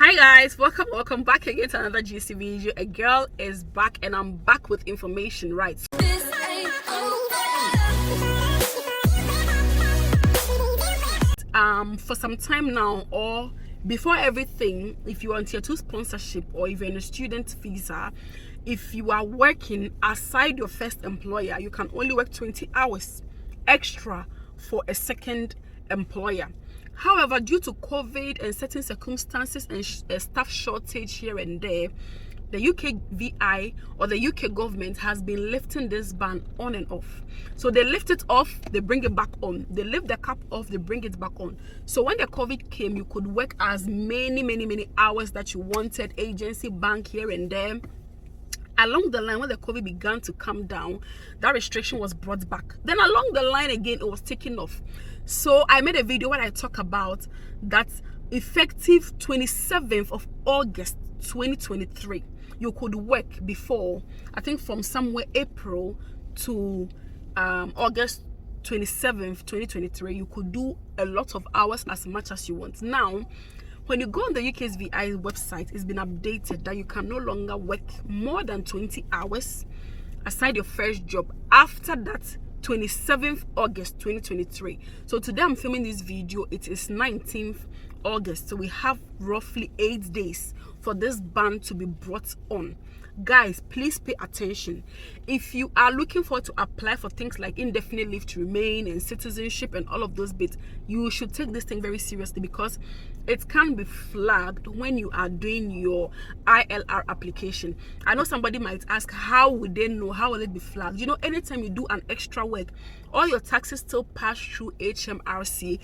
Hi guys, welcome back again to another GC video. A girl is back and I'm back with information, right? For some time now, or before everything, if you want tier 2 sponsorship or if you're in a student visa, if you are working aside your first employer, you can only work 20 hours extra for a second employer. However, due to COVID and certain circumstances and staff shortage here and there, the UK VI or the UK government has been lifting this ban on and off. So they lift it off, they bring it back on. They lift the cap off, they bring it back on. So when the COVID came, you could work as many hours that you wanted, agency, bank here and there. Along the line, when the COVID began to come down, that restriction was brought back. Then along the line again, it was taken off. So I made a video where I talk about that effective 27th of August 2023, you could work before, I think from somewhere April to August 27th 2023, you could do a lot of hours as much as you want. Now when you go on the UK's VI website, it's been updated that you can no longer work more than 20 hours aside your first job after that 27th August 2023. So today I'm filming this video. It is 19th August, so we have roughly 8 days for this ban to be brought on. Guys, please pay attention. If you are looking forward to apply for things like indefinite leave to remain and citizenship and all of those bits, you should take this thing very seriously, because it can be flagged when you are doing your ILR application. I know somebody might ask, how would they know? How will it be flagged? You know, anytime you do an extra work, all your taxes still pass through HMRC,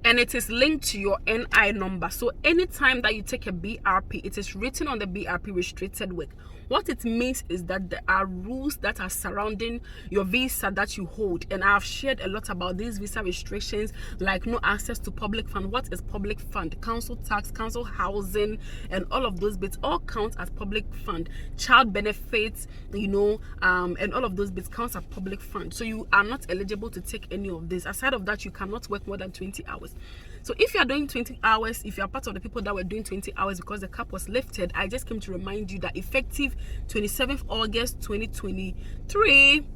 and it is linked to your NI number. So anytime that you take a BRP, it is written on the BRP restricted work. What it means is that there are rules that are surrounding your visa that you hold, and I've shared a lot about these visa restrictions, like no access to public fund. What is public fund? Council tax, council housing, and all of those bits all count as public fund. Child benefits, you know, and all of those bits counts as public fund. So you are not eligible to take any of this. Aside of that, you cannot work more than 20 hours. So if you are doing 20 hours, if you are part of the people that were doing 20 hours because the cap was lifted, I just came to remind you that effective 27th August 2023,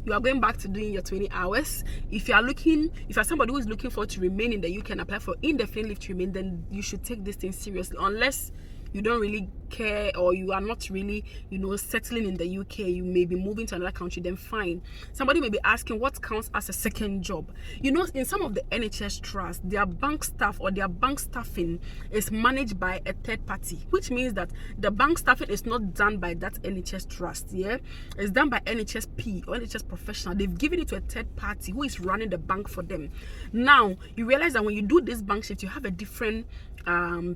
you are going back to doing your 20 hours. If you are somebody who is looking forward to remain in the UK and apply for indefinite leave to remain, then you should take this thing seriously. Unless you don't really care, or you are not really, you know, settling in the UK, you may be moving to another country, then fine. Somebody may be asking what counts as a second job. You know, in some of the NHS trusts, their bank staff or their bank staffing is managed by a third party, which means that the bank staffing is not done by that NHS trust. Yeah, it's done by NHSP or NHS professional. They've given it to a third party who is running the bank for them. Now you realize that when you do this bank shift, you have a different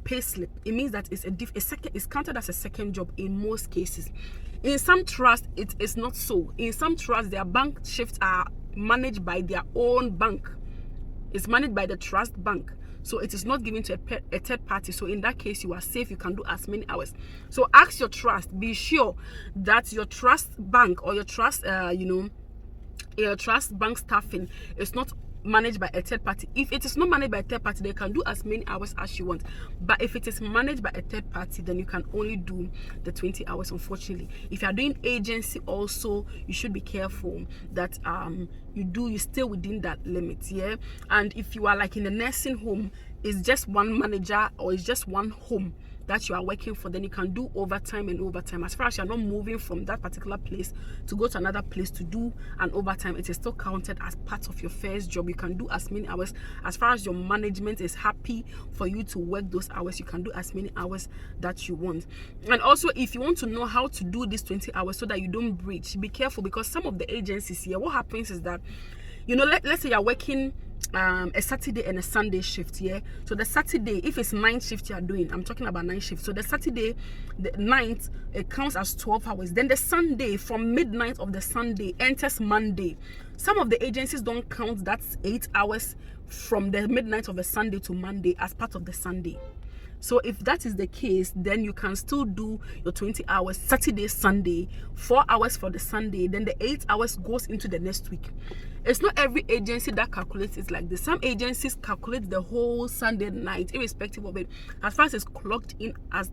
pay slip. It means that it's counted as a second job in most cases. In some trusts, it is not so. In some trusts, their bank shifts are managed by their own bank. It's managed by the trust bank, so it is not given to a third party. So in that case, you are safe. You can do as many hours. So ask your trust. Be sure that your trust bank or your trust your trust bank staffing is not managed by a third party. If it is not managed by a third party, they can do as many hours as you want. But if it is managed by a third party, then you can only do the 20 hours, unfortunately. If you are doing agency also, you should be careful that you stay within that limit. Yeah. And if you are like in a nursing home, it's just one manager or it's just one home that you are working for, then you can do overtime and overtime. As far as you're not moving from that particular place to go to another place to do an overtime, it is still counted as part of your first job. You can do as many hours. As far as your management is happy for you to work those hours, you can do as many hours that you want. And also, if you want to know how to do these 20 hours so that you don't breach, be careful, because some of the agencies here, what happens is that, you know, let's say you're working a Saturday and a Sunday shift. Yeah, so the Saturday, if it's 9 shifts you are doing, I'm talking about 9 shifts, so the Saturday, the ninth, it counts as 12 hours. Then the Sunday, from midnight of the Sunday enters Monday. Some of the agencies don't count that 8 hours from the midnight of the Sunday to Monday as part of the Sunday. So if that is the case, then you can still do your 20 hours Saturday, Sunday, 4 hours for the Sunday, then the 8 hours goes into the next week. It's not every agency that calculates it like this. Some agencies calculate the whole Sunday night, irrespective of it. As far as it's clocked in as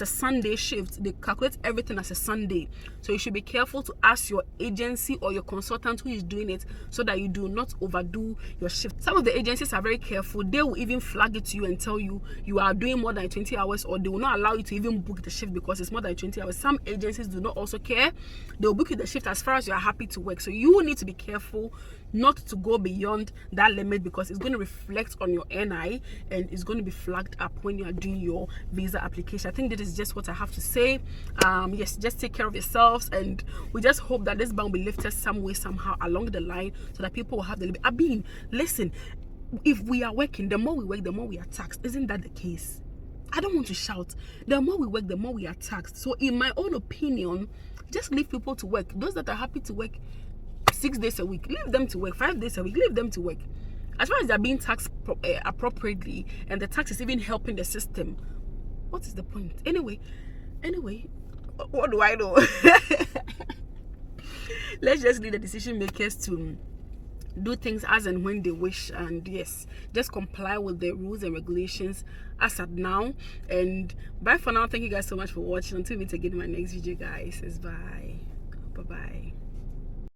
a Sunday shift, they calculate everything as a Sunday. So you should be careful to ask your agency or your consultant who is doing it, so that you do not overdo your shift. Some of the agencies are very careful. They will even flag it to you and tell you you are doing more than 20 hours, or they will not allow you to even book the shift because it's more than 20 hours. Some agencies do not also care. They will book you the shift as far as you are happy to work. So you need to be careful not to go beyond that limit, because it's going to reflect on your NI and it's going to be flagged up when you are doing your visa application. I think that is just what I have to say. Yes, just take care of yourselves, and we just hope that this ban will be lifted some way, somehow along the line, so that people will have the limit. I mean, listen, if we are working, the more we work, the more we are taxed. Isn't that the case? I don't want to shout. The more we work, the more we are taxed. So in my own opinion, just leave people to work. Those that are happy to work 6 days a week, leave them to work. 5 days a week, leave them to work. As far as they're being taxed appropriately, and the tax is even helping the system, what is the point? Anyway, what do I know? Let's just leave the decision makers to do things as and when they wish, and yes, just comply with the rules and regulations as at now. And bye for now. Thank you guys so much for watching. Until we meet again in my next video, guys. Bye bye.